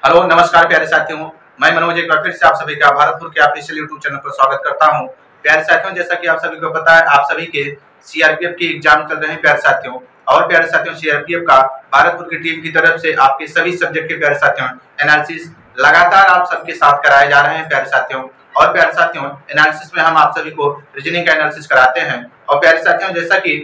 Hello नमस्कार प्यारे साथियों, मैं मनोज एक बार फिर से आप सभी का भारतपुर के ऑफिशियल यूट्यूब चैनल पर स्वागत करता हूं। प्यारे साथियों, जैसा कि आप सभी को पता है, आप सभी के सीआरपीएफ के एग्जाम चल रहे हैं प्यारे साथियों। और प्यारे साथियों, सीआरपीएफ का भारतपुर की टीम की तरफ से आपके सभी सब्जेक्ट के प्यारे साथियों एनालिसिस लगातार आप सबके साथ कराए जा रहे हैं प्यारे साथियों। और प्यारे साथियों, एनालिसिस में हम आप सभी को रीजनिंग का एनालिसिस कराते हैं। और प्यारे साथियों, जैसा कि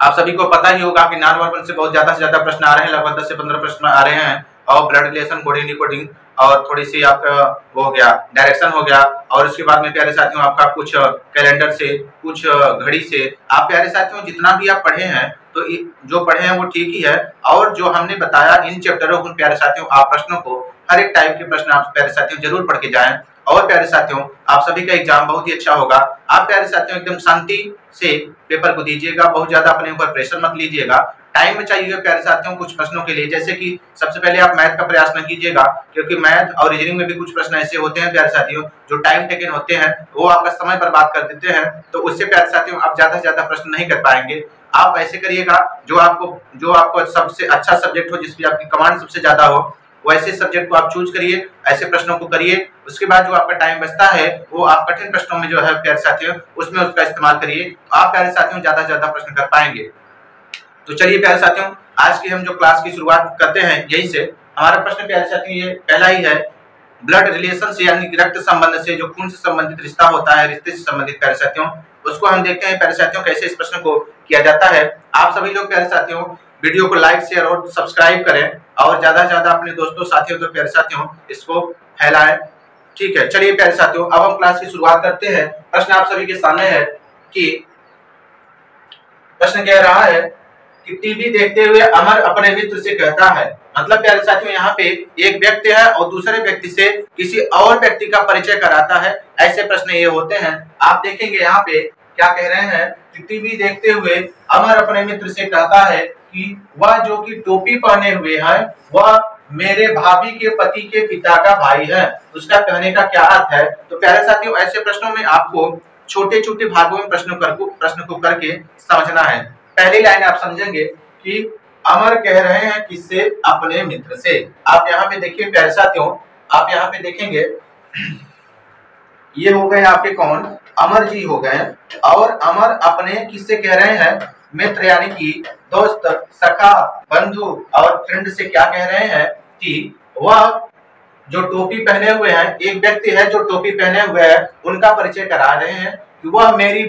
आप सभी को पता ही होगा कि नॉन वर्बल से बहुत ज्यादा से ज्यादा प्रश्न आ रहे हैं, लगभग 10 से 15 प्रश्न आ रहे हैं। और ब्लड रिलेशन, कोडिंग, डिकोडिंग और थोड़ी सी आपका वो हो गया डायरेक्शन हो गया। और उसके बाद में प्यारे साथियों आपका कुछ कैलेंडर से, कुछ घड़ी से। आप प्यारे साथियों जितना भी आप पढ़े हैं तो जो पढ़े हैं वो ठीक ही है। और जो हमने बताया इन चैप्टरों को प्यारे साथियों, आप प्रश्नों को हर एक टाइप के प्रश्न आप प्यारे साथियों जरूर पढ़ के जाएं। और प्यारे साथियों, आप सभी का एग्जाम बहुत ही अच्छा होगा। आप प्यारे साथियों एकदम शांति से पेपर को दीजिएगा, बहुत ज्यादा अपने ऊपर प्रेशर मत लीजिएगा। टाइम चाहिए प्यारे साथियों कुछ प्रश्नों के लिए, जैसे कि सबसे पहले आप मैथ का प्रयास न कीजिएगा, क्योंकि मैथ और रीजनिंग में भी कुछ प्रश्न ऐसे होते हैं प्यारे साथियों जो टाइम टेकन होते हैं, वो आपका समय बर्बाद कर देते हैं। तो उससे प्यारे साथियों आप ज्यादा से ज्यादा प्रश्न नहीं कर पाएंगे। आप ऐसे करिएगा जो आपको सबसे अच्छा सब्जेक्ट हो, जिसकी आपकी कमांड सबसे ज्यादा हो, वैसे सब्जेक्ट को आप चूज करिए, ऐसे प्रश्नों को करिए। उसके बाद जो आपका टाइम बचता है वो आप कठिन प्रश्नों में जो है प्यारे साथियों उसमें उसका इस्तेमाल करिए। आप प्यारे साथियों ज्यादा से ज्यादा प्रश्न कर पाएंगे। तो चलिए प्यारे साथियों, आज की हम जो क्लास की शुरुआत करते हैं यही से। हमारा प्रश्न प्यारे साथियों ये पहला ही है, ब्लड रिलेशन से यानी रक्त संबंध से, जो खून से संबंधित रिश्ता होता है, रिश्ते से संबंधित प्यारे साथियों, उसको हम देखते हैं प्यारे साथियों कैसे इस प्रश्न को किया जाता है। आप सभी लोग प्यारे साथियों वीडियो को लाइक, शेयर और सब्सक्राइब करें और ज्यादा से ज्यादा अपने दोस्तों साथियों तो प्यारे साथियों इसको फैलाएं। ठीक है, चलिए प्यारे साथियों अब हम क्लास की शुरुआत करते हैं। प्रश्न आप सभी के सामने है कि प्रश्न कह रहा है कि टीवी देखते हुए अमर अपने मित्र से कहता है। मतलब प्यारे साथियों यहाँ पे एक व्यक्ति है और दूसरे व्यक्ति से किसी और व्यक्ति का परिचय कराता है, ऐसे प्रश्न ये होते हैं। आप देखेंगे यहाँ पे क्या कह रहे हैं कि टीवी देखते हुए अमर अपने मित्र से कहता है कि वह जो कि टोपी पहने हुए है वह मेरे भाभी के पति के पिता का भाई है। उसका कहने का क्या अर्थ है? तो प्यारे साथियों ऐसे प्रश्नों में आपको छोटे छोटे भागों में प्रश्न को करके समझना है। पहली लाइन आप समझेंगे कि अमर कह रहे हैं किससे? अपने मित्र से। आप यहाँ पे देखिए प्यारे साथियों, आप यहाँ पे देखेंगे ये हो गए आपके कौन? अमर जी हो गए। और अमर अपने किससे कह रहे हैं? मित्र यानी कि दोस्त, सखा, बंधु और फ्रेंड से क्या कह रहे हैं कि वह जो टोपी पहने हुए हैं, एक व्यक्ति है जो टोपी पहने हुए है, उनका परिचय करा रहे हैं कि वह मेरी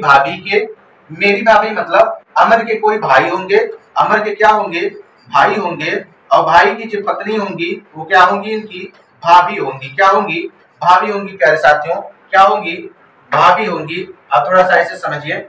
भाभी मतलब अमर के कोई भाई होंगे। अमर के क्या होंगे? भाई होंगे। और भाई की जो पत्नी होंगी वो क्या होंगी? इनकी भाभी होंगी। क्या होंगी? भाभी होंगी प्यारे साथियों। क्या होंगी? भाभी होंगी। अब थोड़ा सा ऐसे समझिए,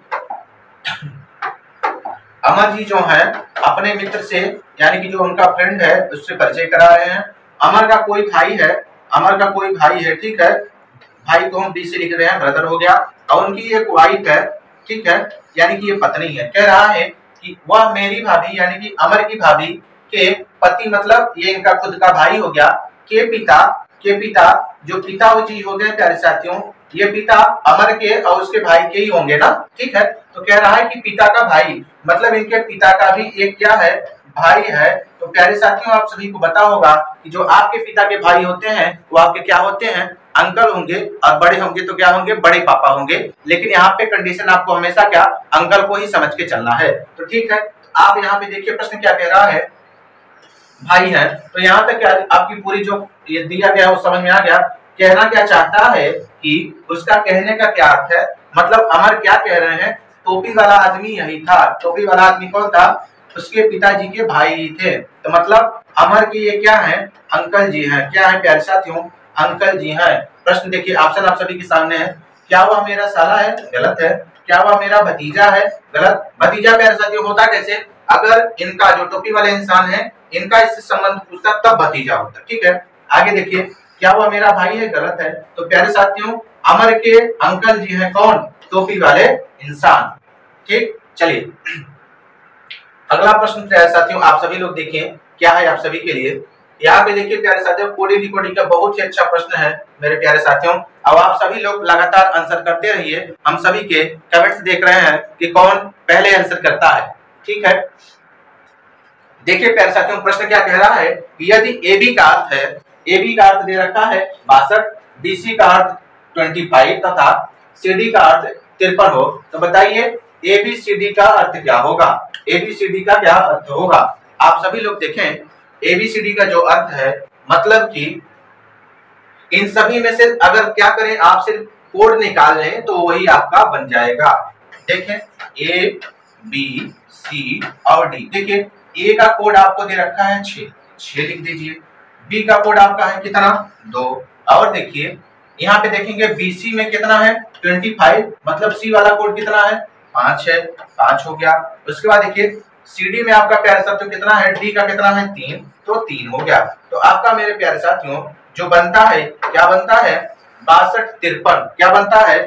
अमर जी जो है अपने मित्र से यानी कि जो उनका फ्रेंड है उससे परिचय करा रहे हैं। अमर का कोई भाई है, अमर का कोई भाई है, ठीक है। भाई को हम बी से लिख रहे हैं, ब्रदर हो गया। और उनकी एक वाइफ है, ठीक है, यानी कि ये पत्नी है। कह रहा है कि वह मेरी भाभी यानी कि अमर की भाभी के पति मतलब ये इनका खुद का भाई हो गया, के पिता जो पिता जी हो गए प्यारे साथियों, ये पिता अमर के और उसके भाई के ही होंगे ना, ठीक है। तो कह रहा है कि पिता का भाई मतलब इनके पिता का भी एक क्या है? भाई है। तो प्यारे साथियों आप सभी को पता होगा कि जो आपके पिता के भाई होते हैं वो आपके क्या होते हैं? अंकल होंगे। और बड़े होंगे तो क्या होंगे? बड़े पापा होंगे। लेकिन यहाँ पे कंडीशन आपको हमेशा क्या? अंकल को ही समझ के चलना है। तो ठीक है, आप यहाँ पे देखिए प्रश्न क्या कह रहा है, भाई है। तो यहाँ तक क्या आपकी पूरी जो ये दिया गया वो समझ में आ गया। कहना क्या चाहता है कि उसका कहने का क्या अर्थ है? मतलब अमर क्या कह रहे हैं? टोपी वाला आदमी यही था। टोपी वाला आदमी कौन था? उसके पिताजी के भाई ही थे। तो मतलब अमर के ये क्या है? अंकल जी हैं। क्या है प्यारे साथियों? अंकल जी हैं। प्रश्न देखिए, ऑप्शन आप सभी के सामने है। क्या वह मेरा साला है? गलत है। क्या वह मेरा भतीजा है? गलत। भतीजा प्यारे साथियों होता कैसे? अगर इनका जो टोपी वाले इंसान है इनका इससे संबंध पूछता तब भतीजा होता, ठीक है। आगे देखिए, क्या वह मेरा भाई है? गलत है। तो प्यारे साथियों अमर के अंकल जी हैं कौन? टोपी वाले इंसान, ठीक। चलिए अगला प्रश्न प्यारे साथियों आप सभी लोग देखिए क्या है आप सभी के लिए। यहाँ पे देखिए प्यारे साथियों कोडिंग डिकोडिंग का बहुत ही अच्छा प्रश्न है मेरे प्यारे साथियों। अब आप सभी लोग लगातार आंसर करते रहिए। हम सभी के कमेंट्स देख रहे हैं कि कौन पहले आंसर करता है, ठीक है। देखिए प्यारे साथियों, प्रश्न क्या कह रहा है कि यदि AB का अर्थ है, AB का अर्थ दे रखा है 62, BC का अर्थ 25 तथा CD का अर्थ 53 हो, तो बताइए ABCD का अर्थ क्या होगा? ABCD का क्या अर्थ होगा? आप सभी लोग देखें, ABCD का जो अर्थ है, मतलब कि इन सभी में से अगर क्या करें, आप सिर्फ कोड निकाल लें तो वही आपका बन जाएगा। देखें A B C और D। देखिए A का कोड आपको दे रखा है 6 लिख दीजिए। B का कोड आपका है कितना 2। और देखिए यहाँ पे देखेंगे BC में कितना है 25, मतलब C वाला कोड कितना है 5 है, 5 हो गया। उसके बाद देखिए CD में आपका प्यारे साथियों कितना है, D का कितना है 3, तो 3 हो गया। तो आपका मेरे प्यारे साथियों जो बनता है, क्या बनता है 62 53। क्या बनता है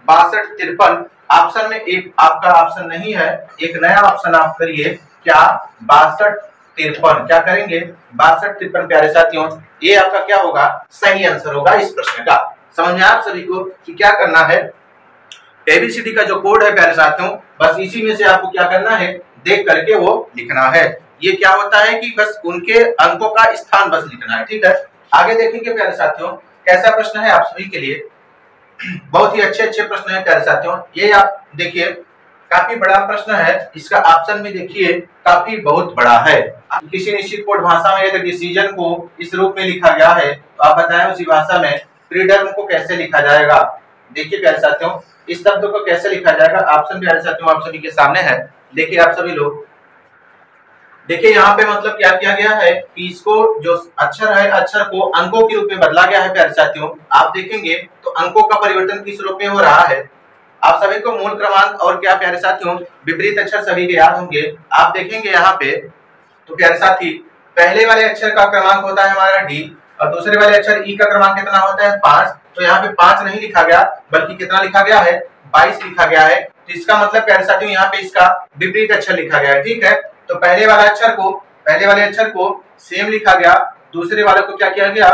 62 53। ऑप्शन में एक आपका ऑप्शन नहीं है, एक नया ऑप्शन आप करिए, क्या 62 53। क्या करेंगे 62 53 प्यारे साथियों, ये आपका क्या होगा, सही आंसर होगा इस प्रश्न का। समझ में आप सभी को कि क्या करना है, ABCD का जो कोड है प्यारे साथियों, बस इसी में से आपको क्या करना है, देख करके वो लिखना है। ये क्या होता है कि बस उनके अंकों का स्थान बस लिखना है, ठीक है। आगे देखेंगे प्यारे साथियों, कैसा प्रश्न है आप सभी के लिए, बहुत ही अच्छे अच्छे प्रश्न है प्यारे साथियों। ये आप देखिए काफी बड़ा प्रश्न है, इसका ऑप्शन में देखिए काफी बहुत बड़ा है। किसी निश्चित कोड भाषा में यदि डिसीजन को इस रूप में लिखा गया है तो आप बताएं उसी भाषा में फ्रीडम को कैसे लिखा जाएगा। देखिए प्यारे साथियों, इस शब्द को कैसे लिखा जाएगा, ऑप्शन प्यारे साथियों आप सभी के सामने है। देखिए आप सभी लोग देखिए यहाँ पे मतलब क्या किया गया है कि इसको जो अक्षर है, अक्षर को अंकों के रूप में बदला गया है प्यारे साथियों। आप देखेंगे तो अंकों का परिवर्तन किस रूप में हो रहा है। आप सभी को मूल क्रमांक और क्या प्यारे साथियों विपरीत अक्षर सभी के याद होंगे। आप देखेंगे यहाँ पे तो प्यारे साथी पहले वाले अक्षर का क्रमांक होता है हमारा D और दूसरे वाले अक्षर E का क्रमांक कितना होता है 5। तो यहाँ पे 5 नहीं लिखा गया, बल्कि कितना लिखा गया है 22 लिखा गया है। तो इसका मतलब प्यारे साथियों यहाँ पे इसका विपरीत अक्षर लिखा गया है, ठीक है। तो पहले वाले अक्षर को सेम लिखा गया, दूसरे वाले को क्या किया गया,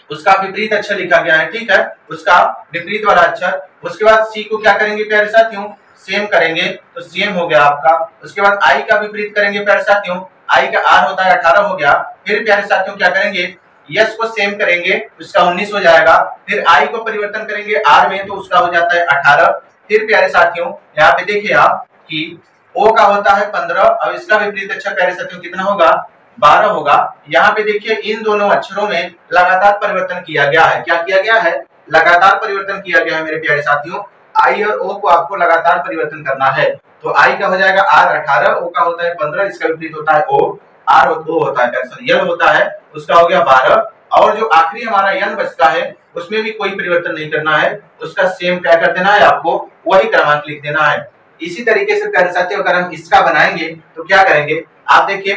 उसका विपरीत अक्षर लिखा गया है, ठीक है, उसका विपरीत वाला अक्षर। उसके बाद C को क्या करेंगे प्यारे साथियों, सेम करेंगे, तो सेम हो गया आपका। उसके बाद I का विपरीत करेंगे प्यारे साथियों, I का R होता है 18 हो गया। फिर प्यारे साथियों क्या करेंगे, यस को सेम करेंगे, उसका 19 हो जाएगा। फिर I को परिवर्तन करेंगे R में, तो उसका हो जाता है 18। फिर प्यारे साथियों यहाँ पे देखिए आप कि O का होता है 15 और इसका विपरीत अक्षर प्यारे साथियों कितना होगा 12 होगा। यहाँ पे देखिए इन दोनों अक्षरों में लगातार परिवर्तन किया गया है। क्या किया गया है, लगातार परिवर्तन किया गया है मेरे प्यारे साथियों। I और O को आपको लगातार परिवर्तन करना है। तो I का हो जाएगा R 18, O का होता है 15, इसका विपरीत होता है O, R और O होता है L होता है, उसका हो गया 12। और जो आखिरी हमारा N बचता है उसमें भी कोई परिवर्तन नहीं करना है, उसका सेम क्या कर देना है, आपको वही क्रमांक लिख देना है। इसी तरीके से प्यारे साथियों अगर हम इसका बनाएंगे तो क्या करेंगे, आप देखिए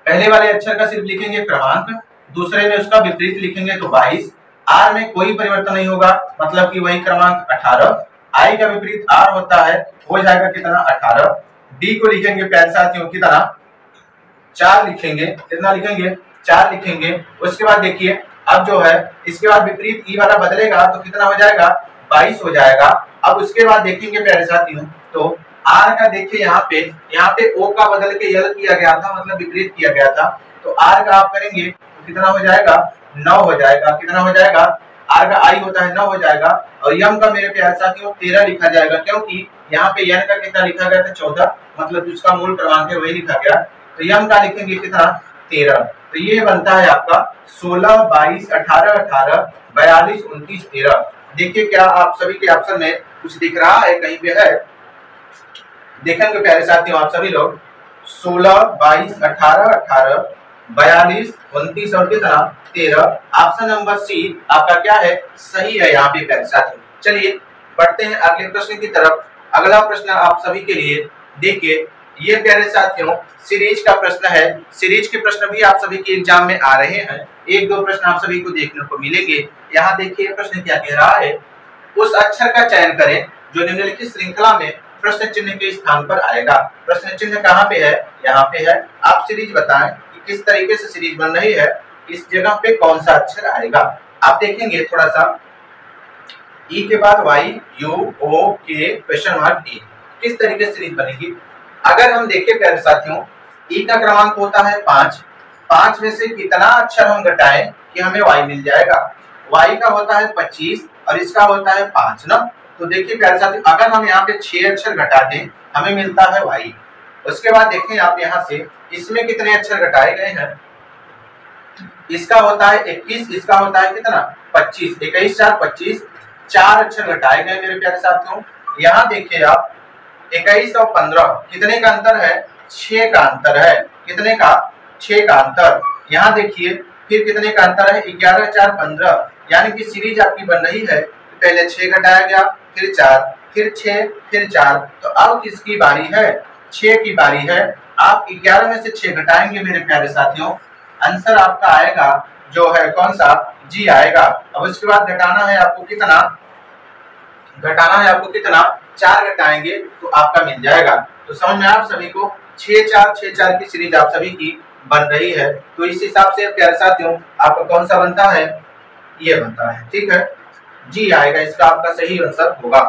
पहले वाले अक्षर का सिर्फ लिखेंगे क्रमांक, दूसरे में उसका विपरीत लिखेंगे तो 22। R में कोई परिवर्तन नहीं होगा, मतलब कि वही क्रमांक 18। I का विपरीत R होता है, हो जाएगा कितना 18। D को लिखेंगे प्यारे साथियों कितना 4 लिखेंगे, कितना लिखेंगे 4 लिखेंगे। उसके बाद देखिए अब जो है इसके बाद विपरीत E वाला बदलेगा तो कितना हो जाएगा 22 हो जाएगा। अब उसके बाद देखेंगे प्यारे साथियों तो R का देखिए यहाँ पे O का बदल के L किया गया था, मतलब विपरीत किया गया था। तो R का आप करेंगे तो कितना हो जाएगा 9 हो जाएगा। कितना हो जाएगा, R का I होता है 9 हो जाएगा। और M का मेरे प्यारे साथियों 13 लिखा जाएगा, क्योंकि यहाँ पे N का कितना लिखा गया था 14, मतलब जिसका मूल क्रमांक है वही लिखा गया। तो M का लिखेंगे कितना 13। तो ये बनता है आपका 16 22 18 18 42 29 13। देखिए क्या आप सभी के ऑप्शन में कुछ दिख रहा है, कहीं पे है, देखेंगे प्यारे साथियों आप सभी लोग 16 22 18 18 42 29 और कितना 13। ऑप्शन नंबर सी आपका क्या है, सही है यहाँ पे प्यारे साथियों। चलिए बढ़ते हैं अगले प्रश्न की तरफ। अगला प्रश्न आप सभी के लिए देखिए, ये प्यारे साथियों सीरीज का प्रश्न है। सीरीज के प्रश्न भी आप सभी के एग्जाम में आ रहे हैं, एक दो प्रश्न आप सभी को देखने को मिलेंगे। यहाँ देखिए प्रश्न क्या कह रहा है, उस अक्षर का चयन करें जो निम्नलिखित श्रृंखला में प्रश्न चिन्ह के स्थान पर आएगा। प्रश्न चिन्ह कहाँ पे है, यहाँ पे है। आप सीरीज बताएं कि किस तरीके से सीरीज बन रही है, इस जगह पे कौन सा अक्षर आएगा। आप देखेंगे थोड़ा सा ई के बाद वाई यू ओ के क्वेश्चन मार्क ए, किस तरीके से सीरीज बनेगी। अगर हम देखें प्यारे साथियों ई का क्रमांक होता है 5। 5 में से कितना अक्षर हम घटाएं कि हमें y मिल जाएगा? y का होता है 25 और इसका होता है 5 ना। तो देखिए प्यारे साथियों, अगर हम यहाँ पे 6 अक्षर घटा दें हमें मिलता है y। उसके बाद देखें आप यहाँ से इसमें कितने अक्षर घटाए गए हैं। इसका होता है 21, इसका होता है कितना 25, 21 4 25, 4 अक्षर घटाए गए मेरे प्यारे साथियों। यहाँ देखिए आप 21 और 15 कितने का अंतर है? 6 का अंतर है। कितने का? 6 का अंतर। यहाँ देखिए फिर कितने का अंतर है? 11 4 15, यानी कि सीरीज आपकी बन रही है। पहले 6 घटाया गया, फिर 4, फिर 6, फिर 4। तो अब किसकी बारी है? 6 की बारी है। आप 11 में से 6 घटाएंगे मेरे प्यारे साथियों, आंसर आपका आएगा जो है कौन सा? जी आएगा। अब उसके बाद घटाना है आपको कितना? घटाना है आपको कितना? 4 घटाएंगे तो आपका मिल जाएगा। तो समझ में आप सभी को 6 4 6 4 की सीरीज आप सभी की बन रही है। तो इस हिसाब से प्यारे साथियों आपका कौन सा बनता है? ये बनता है। ठीक है, जी आएगा, इसका आपका सही आंसर होगा।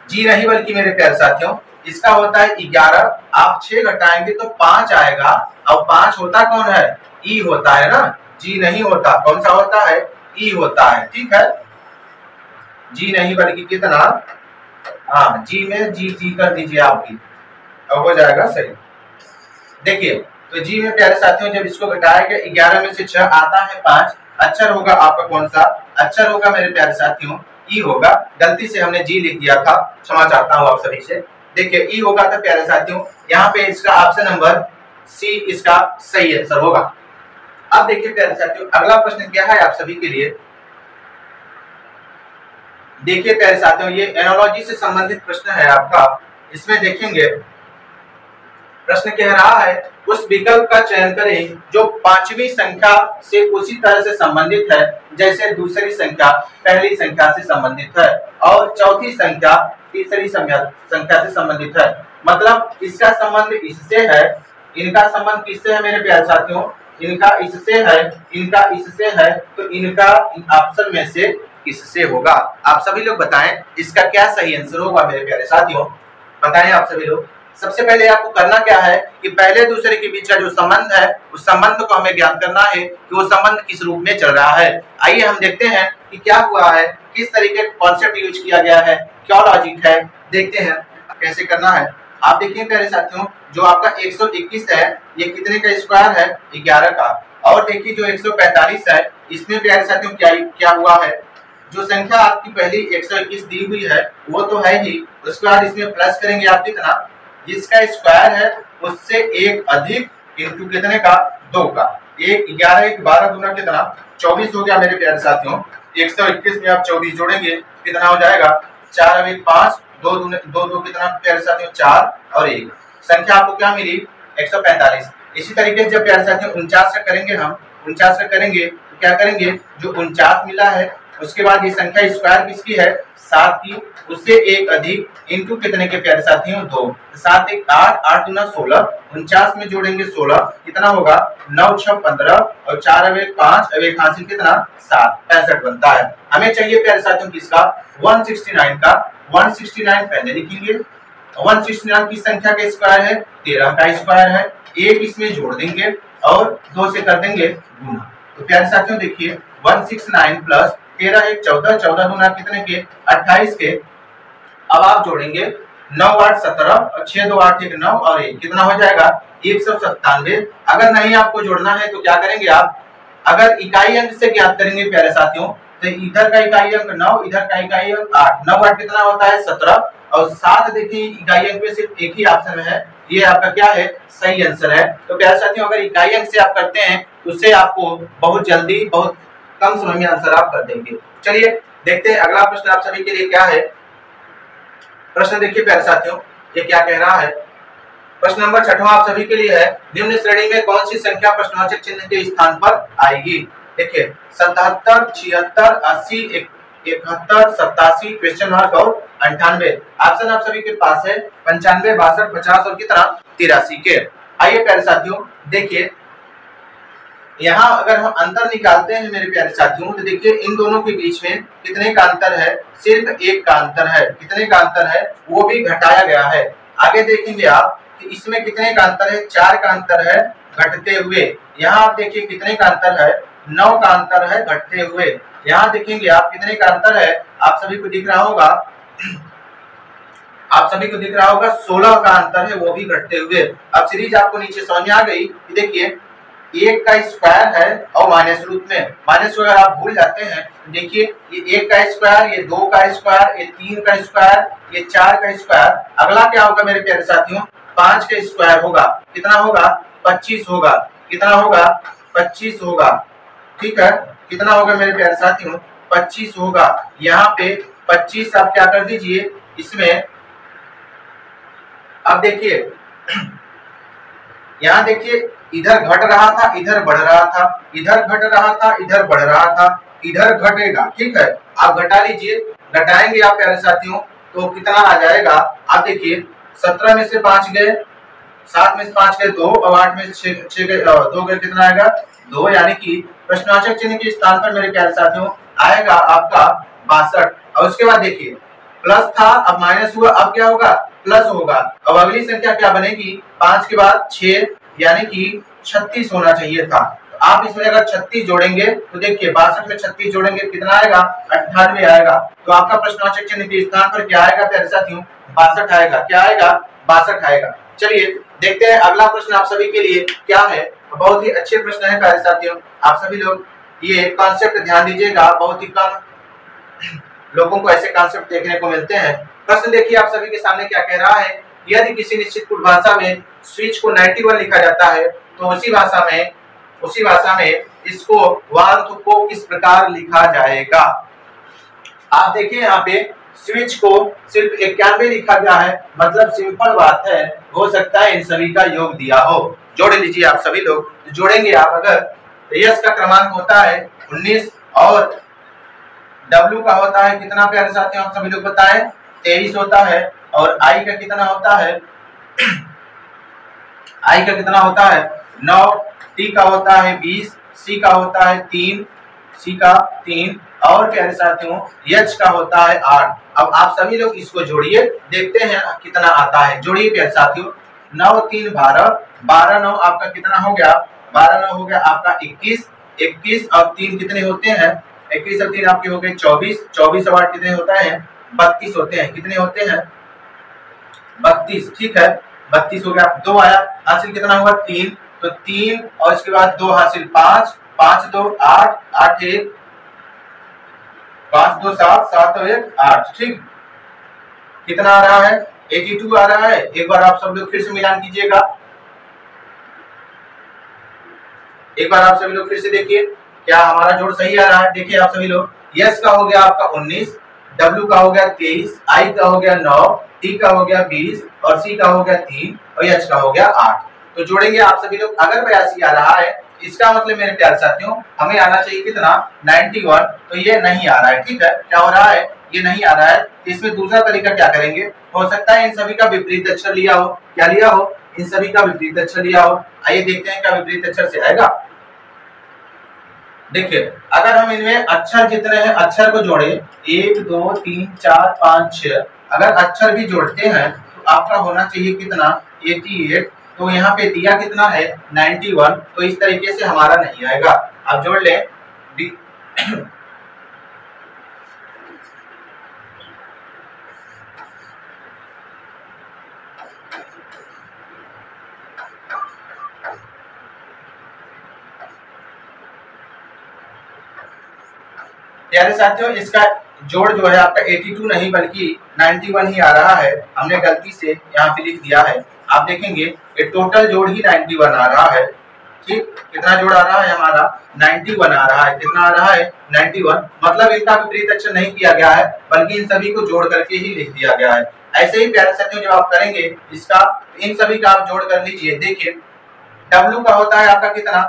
जी नहीं बल्कि मेरे प्यारे साथियों इसका होता है 11। आप 6 घटाएंगे तो 5 आएगा। अब 5 होता कौन है? ई होता है ना, जी नहीं होता। कौन सा होता है? ई होता है। ठीक है, जी नहीं बल्कि कितना? हाँ, जी में जी जी कर दीजिए आप भी, अब हो जाएगा सही। देखिए तो जी में प्यारे साथियों जब इसको घटाया गया 11 में से 6 आता है 5, अक्षर होगा आपका कौन सा? अक्षर होगा मेरे प्यारे साथियों ई होगा। गलती से हमने जी लिख दिया था, क्षमा चाहता हूँ आप सभी से। देखिए ई होगा तो प्यारे साथियों यहाँ पे इसका ऑप्शन नंबर सी इसका सही आंसर होगा। अब देखिए प्यारे साथियों अगला प्रश्न क्या है आप सभी के लिए। देखिए प्यारे साथियों ये एनालॉजी से संबंधित प्रश्न है आपका। इसमें देखेंगे प्रश्न कह रहा है उस विकल्प का चयन करें जो 5वीं संख्या से उसी तरह से संबंधित है जैसे दूसरी संख्या पहली संख्या से संबंधित है और चौथी संख्या तीसरी संख्या से संबंधित है। मतलब इसका संबंध इससे है, इनका संबंध किससे है मेरे प्यारे साथियों? इनका इससे है, इनका इससे है, तो इनका ऑप्शन में से किससे होगा? आप सभी लोग बताएं इसका क्या सही आंसर होगा मेरे प्यारे साथियों, बताएं आप सभी लोग। सबसे पहले आपको करना क्या है कि पहले दूसरे के बीच का जो संबंध है उस संबंध को हमें ज्ञात करना है कि वो संबंध किस रूप में चल रहा है। आइए हम देखते हैं कि क्या हुआ है, किस तरीके का कॉन्सेप्ट यूज किया गया है, क्या लॉजिक है, देखते हैं कैसे करना है। आप देखिए प्यारे साथियों जो आपका 121 है ये कितने का स्क्वायर है? 11 का। और देखिए जो 145 है इसमें प्यारे साथियों क्या हुआ है, जो संख्या आपकी पहली 121 दी हुई है वो तो है ही, उसके बाद इसमें प्लस करेंगे आप कितना, जिसका स्क्वायर है उससे एक अधिक इंटू कितने का? 2 का। 11 1 12 दूना कितना? 24 हो गया मेरे प्यारे साथियों। 121 में आप 24 जोड़ेंगे कितना हो जाएगा? 4 1 5, 2 2 कितना प्यारे साथियों? 4 और 1। संख्या आपको क्या मिली? 145। इसी तरीके से जब प्यारे साथियों 49 का करेंगे, हम 49 का करेंगे तो क्या करेंगे, जो 49 मिला है उसके बाद ये संख्या स्क्वायर किसकी है? 7 की, उससे एक अधिक इंटू कितने के प्यारे साथियों? 2। 7 1 8, 8 दूना 16, 49 में जोड़ेंगे 16 कितना होगा? 9 6 15 और 4 अब 1 5, अब 1 हासिल कितना? 7, 65 बनता है। हमें चाहिए प्यारे साथियों किसका? 169 का। 169 पहले लिखेंगे, 169 की संख्या का स्क्वायर है 13 का स्क्वायर है, एक इसमें जोड़ देंगे और 2 से कर देंगे गुना। तो प्यारे साथियों देखिए 169 प्लस 13 1 14, 14 दूना कितने के? 28 के। अब आप जोड़ेंगे 9 8 17 और 6 2 8 1 9 और 1 कितना हो जाएगा? 197। अगर नहीं आपको जोड़ना है तो क्या करेंगे आप, अगर इकाई अंक से ज्ञात करेंगे प्यारे साथियों तो इधर का इकाई अंक 9, इधर का इकाई अंक 8, 9 8 कितना होता है? 17 और 7 देखिए इकाई अंक में सिर्फ एक ही ऑप्शन है, ये आपका क्या है? सही आंसर है। तो प्यारे साथियों अगर इकाई अंक से आप करते हैं तो उससे आपको बहुत जल्दी बहुत कम समय में आंसर आप कर देंगे। चलिए देखते हैं अगला प्रश्न आप सभी के लिए क्या है। प्रश्न देखिए प्यारे साथियों ये क्या कह रहा है। प्रश्न नंबर 6वां आप सभी के लिए है, निम्न श्रेणी में कौन सी संख्या प्रश्नवाचक चिन्ह के स्थान पर आएगी? देखिए 77 76 80 71 87 क्वेश्चन मार्क और 98। ऑप्शन आप सभी के पास है 95 62 50 और कितना? 83 के। आइए प्यारे साथियों देखिए यहाँ अगर हम अंतर निकालते हैं मेरे प्यारे साथियों तो देखिए इन दोनों के बीच में कितने का अंतर है? सिर्फ 1 का अंतर है। कितने का अंतर है? वो भी घटाया गया है। आगे देखेंगे आप तो इसमें कितने का अंतर है, 4 का अंतर है घटते हुए। यहाँ आप देखिए कितने का अंतर है, 9 का अंतर है घटते हुए। यहाँ देखेंगे आप कितने का अंतर है, आप सभी को दिख रहा होगा, आप सभी को दिख रहा होगा 16 का अंतर है, वो भी घटते हुए। अब सीरीज आपको नीचे समझ में आ गई कि देखिए 1 का स्क्वायर है और माइनस रूप में, माइनस अगर आप भूल जाते हैं, देखिए ये 1 का स्क्वायर, ये 2 का स्क्वायर, ये 3 का स्क्वायर, ये 4 का स्क्वायर। अगला क्या होगा मेरे प्यारे साथियों, 5 का स्क्वायर होगा, कितना होगा, 25 होगा। कितना होगा, 25 होगा। ठीक है, कितना होगा मेरे प्यारे साथियों, 25 होगा। यहाँ पे 25 आप क्या कर दीजिए इसमें, अब देखिए यहाँ देखिए इधर घट रहा था, इधर बढ़ रहा था, इधर घट रहा था, इधर बढ़ रहा था, इधर घटेगा। ठीक है, आप घटा लीजिए, घटाएंगे आप प्यारे साथियों तो कितना आ जाएगा, आप देखिए 17 में से 5 गए, 7 में से 5 गए 2, और 8 में से 6 गए 2 गए, कितना आएगा 2, यानी कि प्रश्नवाचक चिन्ह के स्थान पर मेरे प्यारे साथियों आएगा आपका 62। और उसके बाद देखिए प्लस था, अब माइनस हुआ, अब क्या होगा, प्लस होगा। अब अगली संख्या क्या बनेगी, 5 के बाद 6, यानी कि 36 होना चाहिए था। तो आप इसमें अगर 36 जोड़ेंगे तो देखिए 62 में 36 जोड़ेंगे कितना आएगा, 98 आएगा। तो आपका प्रश्नवाचक चिन्ह के स्थान पर क्या आएगा प्यारे साथियों, 62 आएगा। क्या आएगा, 62 आएगा। चलिए देखते हैं अगला प्रश्न आप सभी के लिए क्या है। बहुत ही अच्छे प्रश्न है प्यारे साथियों, आप सभी लोग ये कॉन्सेप्ट ध्यान दीजिएगा, बहुत ही कम लोगों को ऐसे कॉन्सेप्ट देखने को मिलते हैं। प्रश्न देखिए आप सभी के सामने क्या कह रहा है, यदि किसी निश्चित भाषा में स्विच को 91 लिखा जाता है तो उसी भाषा में इसको वार्थ को किस प्रकार लिखा जाएगा। आप देखिए यहाँ पे स्विच को सिर्फ 91 लिखा गया है, मतलब सिंपल बात है, हो सकता है इन सभी का योग दिया हो। जोड़ लीजिए आप सभी लोग, जोड़ेंगे आप अगर, यस का क्रमांक होता है 19 और W का होता है कितना प्यारे साथियों आप सभी लोग बताएं, 23 होता है। और I का कितना होता है, I का कितना होता है 9, T का होता है 20, C का होता है 3, C का 3, और प्यारे साथियों H का होता है 8। अब आप सभी लोग इसको जोड़िए, देखते हैं कितना आता है। जोड़िए प्यारे साथियों, 9 3 12, 12 9 आपका कितना हो गया, 12 9 हो गया आपका 21, 21 और 3 कितने होते हैं, 21 और 3 आपके हो गए 24, 24 और 8 कितने होता है, 32 होते हैं। कितने होते हैं, 32। ठीक है, 32 हो गया। 2 आया, हासिल कितना हुआ 3, तो 3 और इसके बाद 2 हासिल 5, 5 2 8, 8 1 5 2 7, 7 और 1 8। ठीक, कितना आ रहा है, 82 आ रहा है। एक बार आप सब लोग फिर से मिलान कीजिएगा, एक बार आप सभी लोग फिर से देखिए क्या हमारा जोड़ सही आ रहा है। देखिए आप सभी लोग, यस का हो गया आपका 19, W का हो गया 23, I का हो गया 9, T का हो गया 20 और C का हो गया 3 और H का हो गया 8। तो जोड़ेंगे आप सभी लोग, अगर 82 आ रहा है इसका मतलब मेरे प्यारे साथियों हमें आना चाहिए कितना, 91। तो ये नहीं आ रहा है। ठीक है, क्या हो रहा है, ये नहीं आ रहा है। इसमें दूसरा तरीका क्या करेंगे, हो सकता है इन सभी का विपरीत अक्षर लिया हो। क्या लिया हो, इन सभी का विपरीत अक्षर लिया हो। आइए देखते हैं क्या विपरीत अक्षर से आएगा। देखिए अगर हम इनमें अक्षर जितने हैं अक्षर को जोड़े 1 2 3 4 5 6, अगर अक्षर भी जोड़ते हैं तो आपका होना चाहिए कितना, 88। तो यहाँ पे दिया कितना है 91, तो इस तरीके से हमारा नहीं आएगा। आप जोड़ लें प्यारे साथियों, इसका जोड़ जो है आपका 82 नहीं बल्कि 91 ही आ रहा है। हमने गलती से यहाँ पे लिख दिया है। आप देखेंगे ये टोटल जोड़ ही 91 आ रहा है। ठीक, कितना जोड़ आ रहा है हमारा, 91 आ रहा है। कितना आ रहा है, 91। मतलब इनका विपरीत अक्षर नहीं किया गया है बल्कि इन सभी को जोड़ करके ही लिख दिया गया है। ऐसे ही प्यारे साथियों जब आप करेंगे इसका, इन सभी का आप जोड़ कर लीजिए। देखिए W का होता है आपका कितना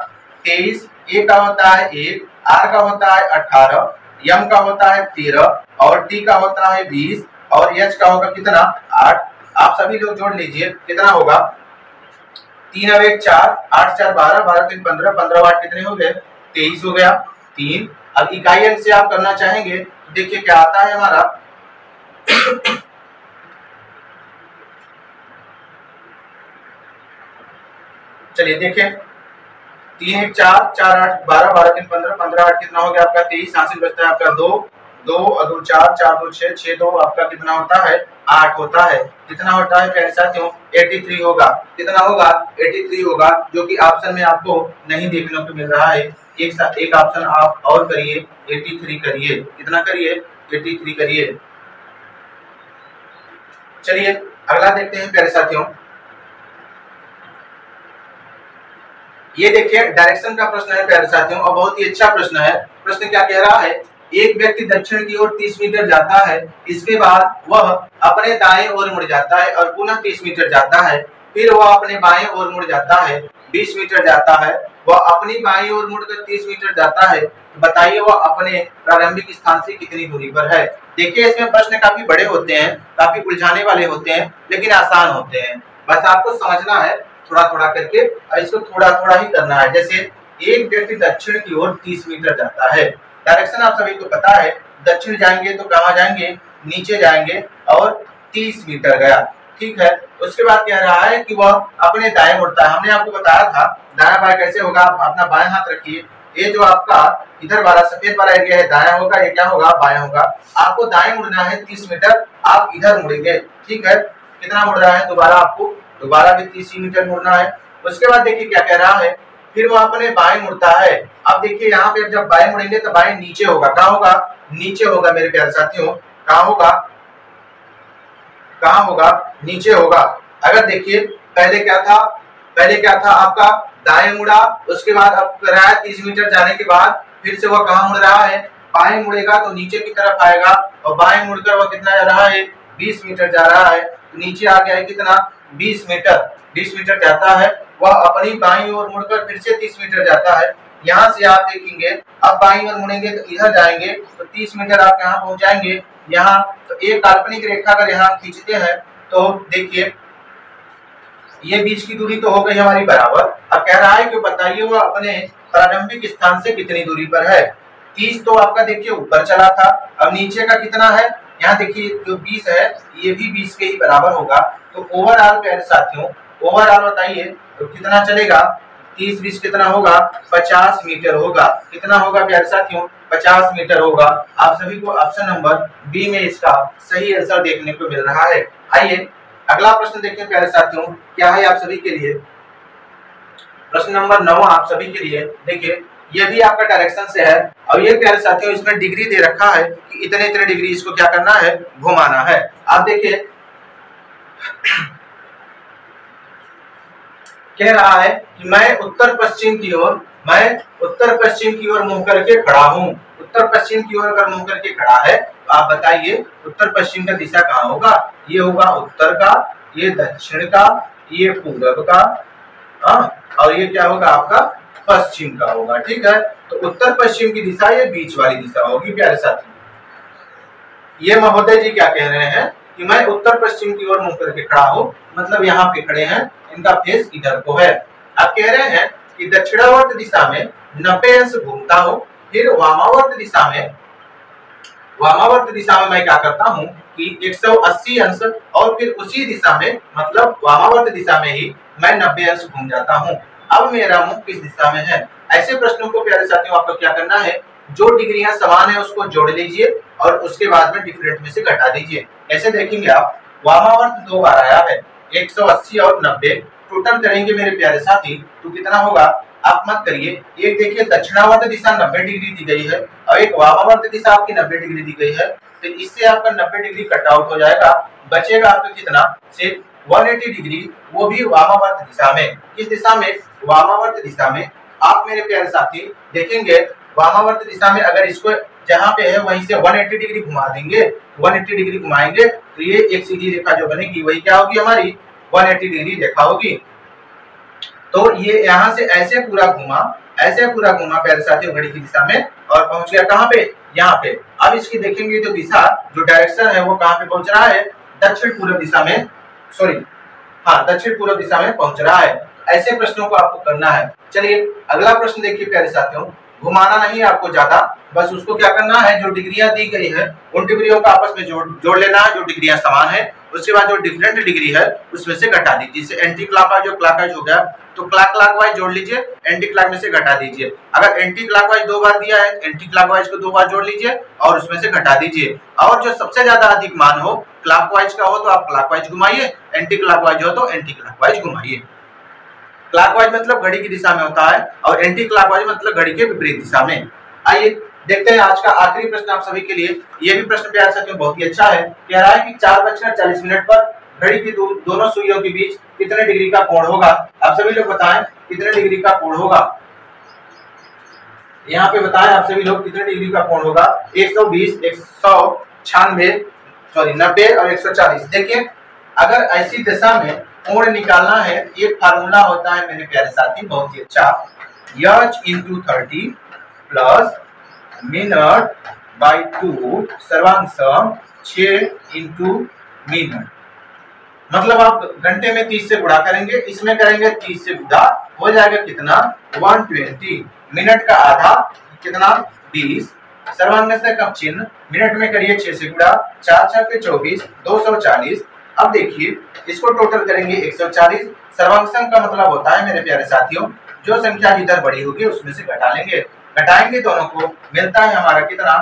23, A का होता है 1, R का होता है 18, M का होता है 13 और T का होता है 20 और H का होगा कितना 8। आप सभी लोग जोड़ लीजिए कितना होगा, 3 और 1 4, 8 4 12, 12 3 15, 15 और 8 कितने हो गए, 23 हो गया 3। अब इकाई अंक से आप करना चाहेंगे तो देखिए क्या आता है हमारा चलिए देखें, 3 1 4 4 8 12 12 3 15 15 8 कितना हो गया आपका 23, यहाँ से बचता है आपका 2 2 और 2 4 4 2 6 6 2 आपका कितना होता है 8 होता है। कितना होता है प्यारे साथियों 83 होगा। कितना होगा 83 होगा, जो कि ऑप्शन में आपको नहीं देखने को मिल रहा है। एक ऑप्शन आप और करिए, 83 करिए। कितना करिए 83 करिए। चलिए अगला देखते हैं प्यारे साथियों, ये देखिए डायरेक्शन का प्रश्न है प्यारे साथियों, और बहुत ही अच्छा प्रश्न है। प्रश्न क्या कह रहा है, एक व्यक्ति दक्षिण की ओर 30 मीटर जाता है, इसके बाद वह अपने दाएं ओर मुड़ जाता है और पुनः 30 मीटर जाता है, फिर वह अपने बाएं ओर मुड़ जाता है, 20 मीटर जाता है, वह अपनी बाएं ओर मुड़कर 30 मीटर जाता है। बताइए वह अपने प्रारंभिक स्थान से कितनी दूरी पर है। देखिए इसमें प्रश्न काफी बड़े होते हैं, काफी उलझाने वाले होते हैं, लेकिन आसान होते हैं। बस आपको समझना है थोड़ा थोड़ा करके, और इसको थोड़ा थोड़ा ही करना है। जैसे एक व्यक्ति दक्षिण की ओर 30 मीटर जाता है, डायरेक्शन आप सभी को पता है, दक्षिण जाएंगे तो कहाँ जाएंगे, नीचे जाएंगे, और 30 मीटर गया, ठीक है। उसके बाद कह रहा है कि वह अपने दाएं मुड़ता है। हमने आपको बताया था दाया बाएं कैसे होगा। आप अपना बाएं हाथ रखिए, ये जो आपका इधर वाला सफेद वाला एरिया है दाया होगा, ये क्या होगा बाया होगा। आपको दाएं मुड़ना है 30 मीटर, आप इधर मुड़ेंगे, ठीक है। कितना मुड़ रहा है, दोबारा आपको दोबारा भी 30 मीटर मुड़ना है। उसके बाद देखिए क्या कह रहा है, फिर वो अपने बाएं मुड़ता है। अब देखिए यहाँ पे जब बाएं मुड़ेंगे तो बाएं नीचे होगा, कहाँ होगा नीचे होगा मेरे प्यारे साथियों, कहाँ होगा कहाँ होगा नीचे होगा। अगर देखिए पहले क्या था आपका दाएं मुड़ा, उसके बाद अब कर रहा है 30 मीटर जाने के बाद फिर से वह कहाँ मुड़ रहा है, बाएं मुड़ेगा तो नीचे की तरफ आएगा, और बाएं मुड़कर वह कितना जा रहा है 20 मीटर जा रहा है। तो नीचे आ गया है कितना 20 मीटर जाता है। वह अपनी बाईं ओर मुड़कर फिर से 30 मीटर जाता है। यहाँ से आप देखेंगे अब बाईं ओर मुड़ेंगे तो इधर जाएंगे तो 30 मीटर आप यहाँ पहुंच जाएंगे। यहाँ तो एक काल्पनिक रेखा अगर यहाँ खींचते हैं तो देखिए ये बीच की दूरी तो हो गई हमारी बराबर। अब कह रहा है कि बताइए वो अपने प्रारंभिक स्थान से कितनी दूरी पर है। 30 तो आपका देखिए ऊपर चला था, अब नीचे का कितना है, यहाँ देखिए जो 20 है ये भी 20 के ही बराबर होगा। तो ओवरऑल प्यारे साथियों ओवरऑल बताइए तो कितना चलेगा, 30 20 कितना होगा 50 मीटर होगा। कितना होगा प्यारे साथियों 50 मीटर होगा। आप सभी को ऑप्शन नंबर बी में इसका सही आंसर देखने को मिल रहा है। आइए अगला प्रश्न देखिए प्यारे साथियों, क्या है आप सभी के लिए प्रश्न नंबर 9 आप सभी के लिए। देखिए ये भी आपका डायरेक्शन से है, और ये प्यारे साथियों इसमें डिग्री दे रखा है कि इतने इतने डिग्री इसको क्या करना है घुमाना है। आप देखिए कह रहा है कि मैं उत्तर पश्चिम की ओर मुंह करके खड़ा हूँ। उत्तर पश्चिम की ओर अगर मुंह करके खड़ा है तो आप बताइए उत्तर पश्चिम का दिशा कहाँ होगा। ये होगा उत्तर का, ये दक्षिण का, ये पूर्व का, और ये क्या होगा आपका पश्चिम का होगा, ठीक है। तो उत्तर पश्चिम की दिशा ये बीच वाली दिशा होगी प्यारे साथी। ये महोदय जी क्या कह रहे हैं कि मैं उत्तर पश्चिम की ओर मुंह करके खड़ा हूँ, मतलब यहाँ पे खड़े हैं, इनका फेस इधर को है। आप कह रहे हैं कि दक्षिणावर्त दिशा में 90 अंश घूमता हूँ, फिर वामावर्त दिशा में मैं क्या करता हूँ कि 180 अंश, और फिर उसी दिशा में मतलब वामावर्त दिशा में ही मैं 90 अंश घूम जाता हूँ। अब मेरा मुंह किस दिशा में है। ऐसे प्रश्नों को प्यारे साथियों आपको क्या करना है, जो डिग्रियां समान है उसको जोड़ लीजिए और उसके बाद में डिफरेंट में से घटा दीजिए। ऐसे देखेंगे आप वामावर्त 2 बार आया है, 180 और 90 टोटल करेंगे मेरे प्यारे साथी तो कितना होगा आप मत करिए। एक देखिए दक्षिणावर्त दिशा 90 डिग्री दी गई है और एक वामावर्त दिशा आपकी 90 डिग्री दी गई है, तो इससे आपका 90 डिग्री कट आउट हो जाएगा। बचेगा आपका कितना सिर्फ 180 डिग्री, वो भी वामावर्त दिशा में। किस दिशा में वामावर्त दिशा में। आप मेरे प्यारे साथी देखेंगे वामावर्त दिशा में अगर इसको जहाँ पे है वहीं से 180 डिग्री घुमा देंगे, 180 डिग्री घुमाएंगे तो ये एक सीधी रेखा जो बनेगी वही क्या होगी हमारी 180 डिग्री रेखा होगी। तो ये यहाँ से ऐसे पूरा घुमा प्यारे साथियों घड़ी की दिशा में और पहुंच गया कहाँ पे यहाँ पे। अब इसकी देखेंगे तो दिशा जो डायरेक्शन है वो कहाँ पे पहुंच रहा है दक्षिण पूर्व दिशा में, दक्षिण पूर्व दिशा में पहुंच रहा है। ऐसे प्रश्नों को आपको करना है। चलिए अगला प्रश्न देखिए प्यारे साथियों, घुमाना नहीं आपको ज्यादा, बस उसको क्या करना है जो डिग्रियां दी गई है उन डिग्रियों का आपस में जोड़ लेना है, जो डिग्रियां समान है उसके बाद जो डिफरेंट डिग्री है उसमें से घटा दीजिए। जैसे एंटी क्लॉकवाइज और क्लॉकवाइज हो गया, तो क्लॉकवाइज जोड़ लीजिए, एंटी क्लॉक में से घटा दीजिए। अगर एंटी क्लॉकवाइज 2 बार दिया है, एंटी क्लॉकवाइज को 2 बार जोड़ लीजिए और उसमें से घटा दीजिए। और जो सबसे ज्यादा अधिक मान हो क्लॉकवाइज का हो तो आप क्लॉकवाइज घुमाइए, एंटी क्लॉकवाइज हो तो एंटी क्लॉकवाइज घुमाइए। क्लॉकवाइज मतलब घड़ी की दिशा में होता है और एंटी क्लॉकवाइज मतलब घड़ी के विपरीत दिशा में। आइए देखते हैं आज का आखिरी प्रश्न आप सभी के लिए। ये भी प्रश्न प्यारे साथियों बहुत ही अच्छा है। कह रहा है कि 4:40 पर घड़ी की दोनों सुइयों के बीच कितने डिग्री का कोण होगा। आप सभी लोग बताएं कितने डिग्री का कोण होगा। यहाँ पे बताएं आप सभी लोग कितने डिग्री का कोण होगा। 120, 90 और 140। देखिए अगर ऐसी दिशा में कोण निकालना है, ये फार्मूला होता है मेरे प्यारे साथी बहुत ही अच्छा, h × 30 प्लस मिनट बाई 2 सर्वांग 6 × मिनट। मतलब आप घंटे में 30 से गुणा करेंगे, इसमें करेंगे 30 से गुणा, हो जाएगा कितना 120। मिनट का आधा कितना 20, सर्वांग से कम चिन्ह, मिनट में करिए 6 से गुणा, 4 × 6 = 24, 240। अब देखिए इसको टोटल करेंगे 140। सर्वांग का मतलब होता है मेरे प्यारे साथियों जो संख्या जिधर बड़ी होगी उसमें से घटा लेंगे, घटाएंगे दोनों को, मिलता है हमारा कितना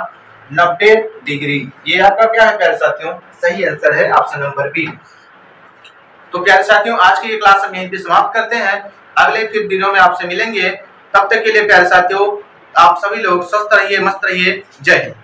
90 डिग्री। ये आपका क्या है प्यारे साथियों, सही आंसर है ऑप्शन नंबर बी। तो प्यारे साथियों आज की ये क्लास हम यहीं पे समाप्त करते हैं। अगले फिर दिनों में आपसे मिलेंगे। तब तक के लिए प्यारे साथियों आप सभी लोग स्वस्थ रहिए, मस्त रहिए। जय हिंद।